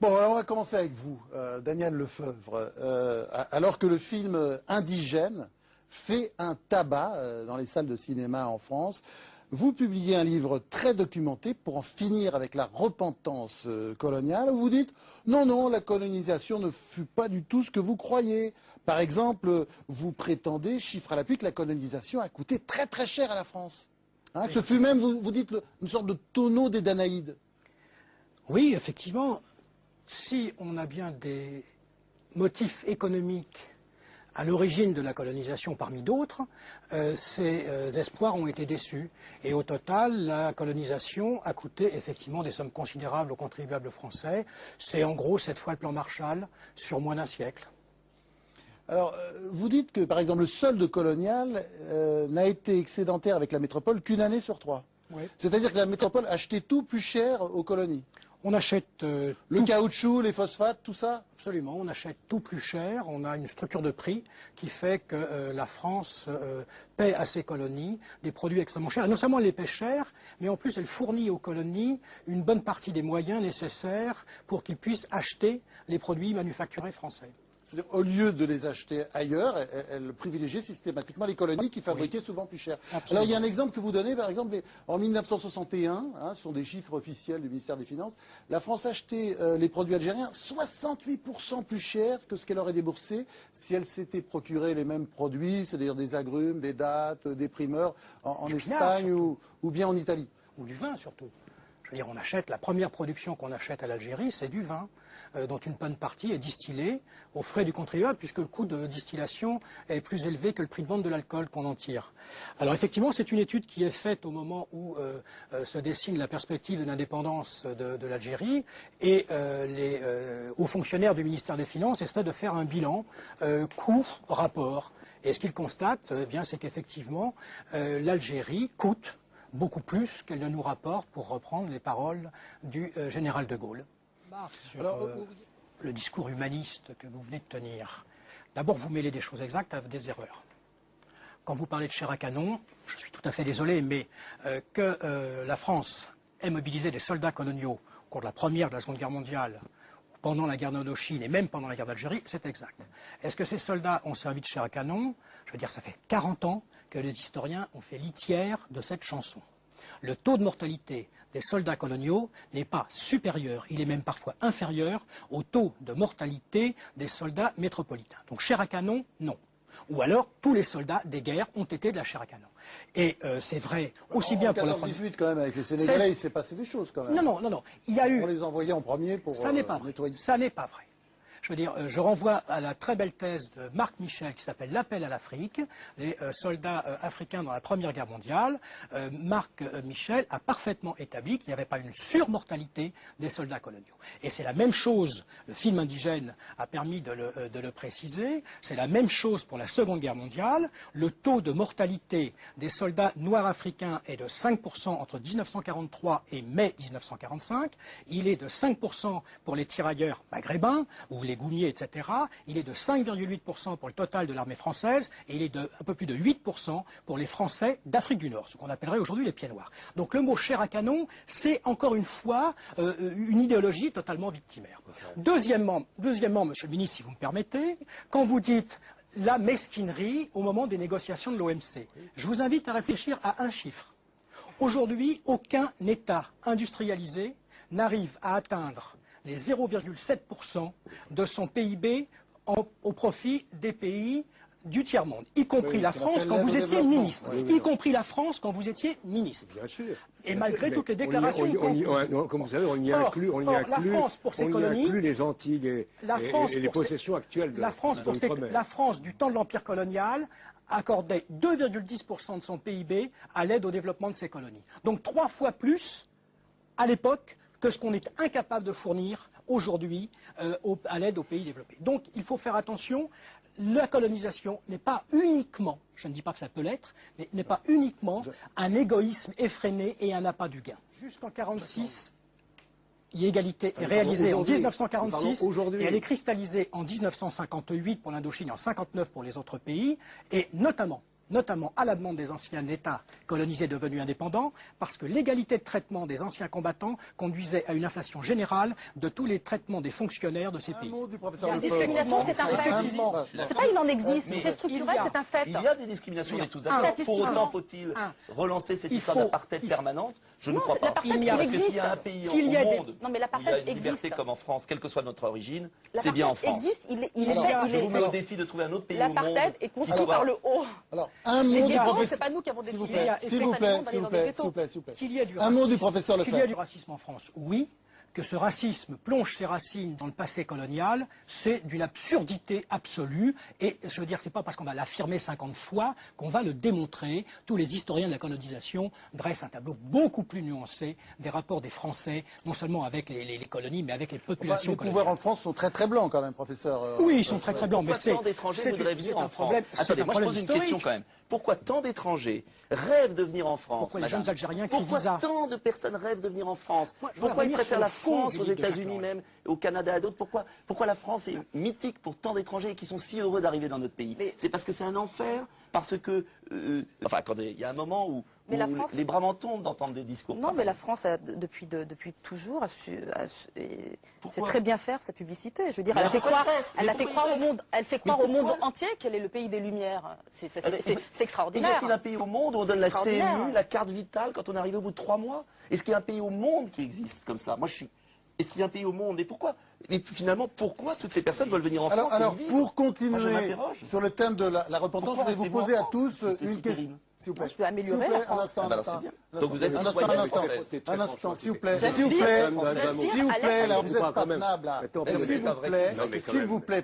Bon, alors on va commencer avec vous, Daniel Lefebvre. Alors que le film Indigène fait un tabac dans les salles de cinéma en France, vous publiez un livre très documenté pour en finir avec la repentance coloniale. Vous dites non, non, la colonisation ne fut pas du tout ce que vous croyez. Par exemple, vous prétendez, chiffre à l'appui, que la colonisation a coûté très très cher à la France. Hein, que ce fut même, vous dites, une sorte de tonneau des Danaïdes. Oui, effectivement, si on a bien des motifs économiques à l'origine de la colonisation parmi d'autres, ces espoirs ont été déçus. Et au total, la colonisation a coûté effectivement des sommes considérables aux contribuables français. C'est en gros cette fois le plan Marshall sur moins d'un siècle. Alors, vous dites que, par exemple, le solde colonial n'a été excédentaire avec la métropole qu'une année sur 3. Oui. C'est-à-dire que la métropole achetait tout plus cher aux colonies. On achète le caoutchouc, les phosphates, tout ça. Absolument, on achète tout plus cher, on a une structure de prix qui fait que la France paie à ses colonies des produits extrêmement chers. Et non seulement elle les paie cher, mais en plus elle fournit aux colonies une bonne partie des moyens nécessaires pour qu'ils puissent acheter les produits manufacturés français. C'est-à-dire, au lieu de les acheter ailleurs, elle privilégiait systématiquement les colonies qui fabriquaient souvent plus cher. Absolument. Alors, il y a un exemple que vous donnez, par exemple, en 1961, ce sont des chiffres officiels du ministère des Finances, la France achetait les produits algériens 68% plus cher que ce qu'elle aurait déboursé si elle s'était procuré les mêmes produits, c'est-à-dire des agrumes, des dattes, des primeurs, en Espagne ou bien en Italie. Ou du vin surtout. Je veux dire, on achète, la première production qu'on achète à l'Algérie, c'est du vin, dont une bonne partie est distillée aux frais du contribuable, puisque le coût de distillation est plus élevé que le prix de vente de l'alcool qu'on en tire. Alors effectivement, c'est une étude qui est faite au moment où se dessine la perspective de l'indépendance de l'Algérie, et les hauts fonctionnaires du ministère des Finances essaient de faire un bilan coût-rapport. Et ce qu'ils constatent, eh bien, c'est qu'effectivement, l'Algérie coûte beaucoup plus qu'elle ne nous rapporte, pour reprendre les paroles du général de Gaulle. Sur le discours humaniste que vous venez de tenir, d'abord vous mêlez des choses exactes avec des erreurs. Quand vous parlez de chair à canon, je suis tout à fait désolé, mais que la France ait mobilisé des soldats coloniaux au cours de la Première et de la Seconde Guerre mondiale, pendant la guerre d'Indochine et même pendant la guerre d'Algérie, c'est exact. Est-ce que ces soldats ont servi de chair à canon? Je veux dire, ça fait 40 ans que les historiens ont fait litière de cette chanson. Le taux de mortalité des soldats coloniaux n'est pas supérieur, il est même parfois inférieur au taux de mortalité des soldats métropolitains. Donc chair à canon, non. Ou alors, tous les soldats des guerres ont été de la chair à canon. Et c'est vrai aussi bien pour la première... En 14-18, quand même, avec les Sénégalais, il s'est passé des choses, quand même. Non, non, non. Il y a eu... On les envoyait en premier pour nettoyer. Ça n'est pas vrai. Je veux dire, je renvoie à la très belle thèse de Marc Michel qui s'appelle L'appel à l'Afrique, les soldats africains dans la Première Guerre mondiale. Marc Michel a parfaitement établi qu'il n'y avait pas une surmortalité des soldats coloniaux. Et c'est la même chose, le film Indigène a permis de le préciser, c'est la même chose pour la Seconde Guerre mondiale. Le taux de mortalité des soldats noirs africains est de 5% entre 1943 et mai 1945. Il est de 5% pour les tirailleurs maghrébins, ou les Goumiers, etc. Il est de 5,8% pour le total de l'armée française et il est de un peu plus de 8% pour les Français d'Afrique du Nord, ce qu'on appellerait aujourd'hui les pieds noirs. Donc le mot chair à canon, c'est encore une fois une idéologie totalement victimaire. Deuxièmement, monsieur le ministre, si vous me permettez, quand vous dites la mesquinerie au moment des négociations de l'OMC, je vous invite à réfléchir à un chiffre. Aujourd'hui, aucun État industrialisé n'arrive à atteindre les 0,7% de son PIB au profit des pays du tiers-monde, y compris la France quand vous étiez ministre. Y compris la France quand vous étiez ministre. Bien sûr. Et malgré toutes les déclarations... Comme vous savez, on y inclut les Antilles et les possessions actuelles de l'outre-mer. La France, du temps de l'Empire colonial, accordait 2,10% de son PIB à l'aide au développement de ses colonies. Donc 3 fois plus, à l'époque, que ce qu'on est incapable de fournir aujourd'hui à l'aide aux pays développés. Donc il faut faire attention, la colonisation n'est pas uniquement, je ne dis pas que ça peut l'être, mais n'est pas uniquement un égoïsme effréné et un appât du gain. Jusqu'en 1946, l'égalité est réalisée en 1946 et elle est cristallisée en 1958 pour l'Indochine et en 1959 pour les autres pays, et notamment notamment à la demande des anciens États colonisés devenus indépendants, parce que l'égalité de traitement des anciens combattants conduisait à une inflation générale de tous les traitements des fonctionnaires de ces pays. La discrimination, c'est un fait. C'est pas il en existe, c'est structurel, c'est un fait. Il y a des discriminations, on est tous d'accord. Pour autant, faut-il relancer cette histoire d'apartheid permanente? Je ne crois pas. Parce qu'il y a un pays au monde où il y a une liberté comme en France, quelle que soit notre origine, c'est bien en France. Je vous mets au défi de trouver un autre pays au monde. L'apartheid est construit par le haut. Alors, un mot du professeur. C'est pas nous qui avons décidé. S'il vous plaît. Qu'il y a du racisme en France, oui. Que ce racisme plonge ses racines dans le passé colonial, c'est d'une absurdité absolue. Et je veux dire, c'est pas parce qu'on va l'affirmer 50 fois qu'on va le démontrer. Tous les historiens de la colonisation dressent un tableau beaucoup plus nuancé des rapports des Français, non seulement avec les colonies, mais avec les populations coloniales. Les pouvoirs en France sont très très blancs quand même, professeur. Oui, ils sont très très blancs, mais c'est... Pourquoi tant d'étrangers voudraient venir en France? Attendez, moi je pose une question quand même. Pourquoi tant d'étrangers rêvent de venir en France? Pourquoi les jeunes Algériens qui visa? Pourquoi tant de personnes rêvent de venir en France? Pourquoi ils préfèrent la France aux États-Unis même, au Canada et d'autres? Pourquoi la France est mythique pour tant d'étrangers qui sont si heureux d'arriver dans notre pays? C'est parce que c'est un enfer? Parce que, enfin, il y a un moment où les bras m'en tombent d'entendre des discours. Non, mais la France, depuis toujours, sait très bien faire sa publicité. Je veux dire, elle fait croire au monde entier qu'elle est le pays des Lumières. C'est extraordinaire. Y a-t-il un pays au monde où on donne la CMU, la carte vitale, quand on est arrivé au bout de 3 mois? Est-ce qu'il y a un pays au monde qui existe comme ça? Est-ce qu'il y a un pays au monde? Et pourquoi? Et finalement, pourquoi toutes ces personnes veulent venir en France? Alors pour continuer sur le thème de la repentance, je vais vous poser à tous une question. S'il vous plaît. Je veux améliorer la France. Donc vous êtes citoyen français. Un instant, s'il vous plaît. S'il vous plaît, là, vous êtes pas tenable, là. S'il vous plaît,